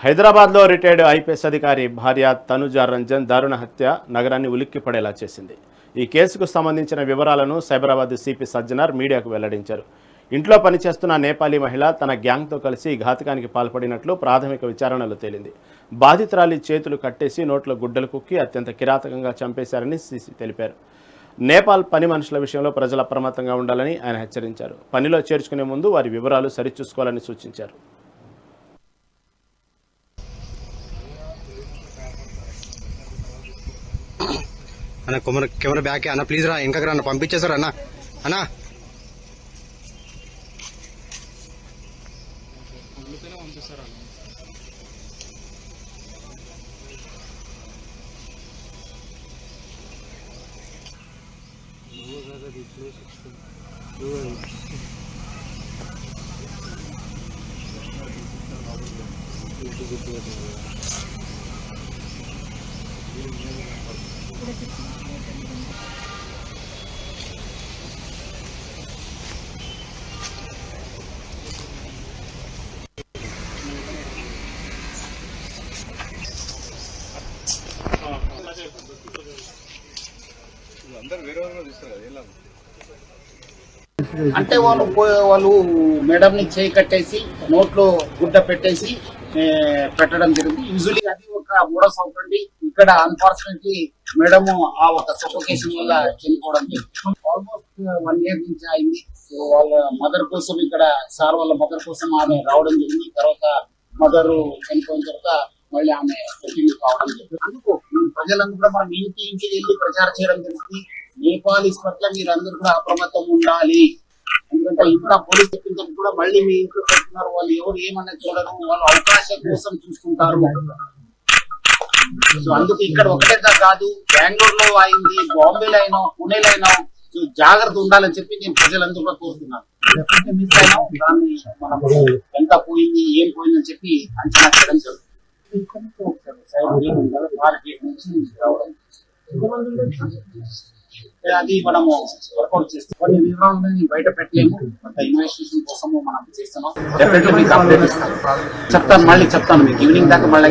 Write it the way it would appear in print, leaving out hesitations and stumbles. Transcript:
హైదరాబాద్లో retired IPS అధికారి భార్య తనుజా రంజన్ దారుణ హత్య నగరాన్ని ఉలిక్కిపడేలా చేసింది. ఈ కేసుకు సంబంధించిన వివరాలను సైబరాబాద్ సిపి సజ్జనార్ మీడియాకు వెల్లడించారు. ఇంట్లో పనిచేస్తున్న నేపాలీ మహిళ తన గ్యాంగ్తో కలిసి ఘాతకానికి పాల్పడినట్లు ప్రాథమిక విచారణలో తేలింది. బాధితురాలి చేతులు కట్టేసి నోట్లో గుడ్డలు కుక్కి అత్యంత కిరాతకంగా చంపేశారని సిసి తెలిపారు. నేపాల్ పని మనుషుల విషయంలో ప్రజలు అప్రమత్తంగా ఉండాలని ఆయన హెచ్చరించారు. పనిలో చేర్చుకునే ముందు వారి వివరాలు సరిచూసుకోవాలని సూచించారు. అన్న కెమెరా బ్యాక్ అన్న ప్లీజ్ రా ఇంకా అన్న పంపించేశారు అన్న అన్న అంటే వాళ్ళు మేడం ని చేయి కట్టేసి నోట్లో గుడ్డ పెట్టేసి పెట్టడం జరిగింది. యూజువలీ అది ఒక మోడస్ అవుతుంది. ఇక్కడ అన్ఫార్చునేట్లీ మేడం ఆ ఒక సఫోకేషన్ వల్ల చనిపోవడం జరిగింది. ఆల్మోస్ట్ 1 year నుంచి అయింది. సో వాళ్ళ మదర్ కోసం ఇక్కడ సార్ వాళ్ళ మదర్ కోసం ఆమె రావడం జరిగింది. తర్వాత మదర్ చనిపోయిన తర్వాత మళ్ళీ ఆమె కంటిన్యూ కావడం జరిగింది. అందుకు ప్రజలందరూ కూడా మనం ఇంటికి వెళ్ళి ప్రచారం చేయడం జరిగింది. నేపాలీస్ పట్ల మీరందరూ కూడా అప్రమత్తం ఉండాలి. ఎందుకంటే ఇంట్లో పోలీస్ చెప్పింది కూడా మళ్ళీ మీ ఇంట్లో పెడుతున్నారు. వాళ్ళు ఎవరు ఏమన్నా చూడరు, వాళ్ళు అవకాశం కోసం చూసుకుంటారు. సో అందుకు ఇక్కడ ఒకటే కాదు, బెంగళూరులో అయింది, బాంబేలో అయినా, పూణేలో అయినా జాగ్రత్త ఉండాలని చెప్పి నేను ప్రజలందరూ కూడా కోరుతున్నాను. దాన్ని మనం ఎంత పోయింది ఏం పోయిందని చెప్పి అంచనా చేయడం జరుగుతుంది. అది మనము వర్కౌట్ చేస్తాం. కొన్ని వివరాలను బయట పెట్టలేము. ఇన్వెస్టిగేషన్ కోసము మనం చేస్తున్నాం. డెఫినెట్లీ మీకు అప్డేట్ ఇస్తాను. చెప్తాను, మళ్ళీ చెప్తాను మీకు ఈవినింగ్ దాకా. మళ్ళీ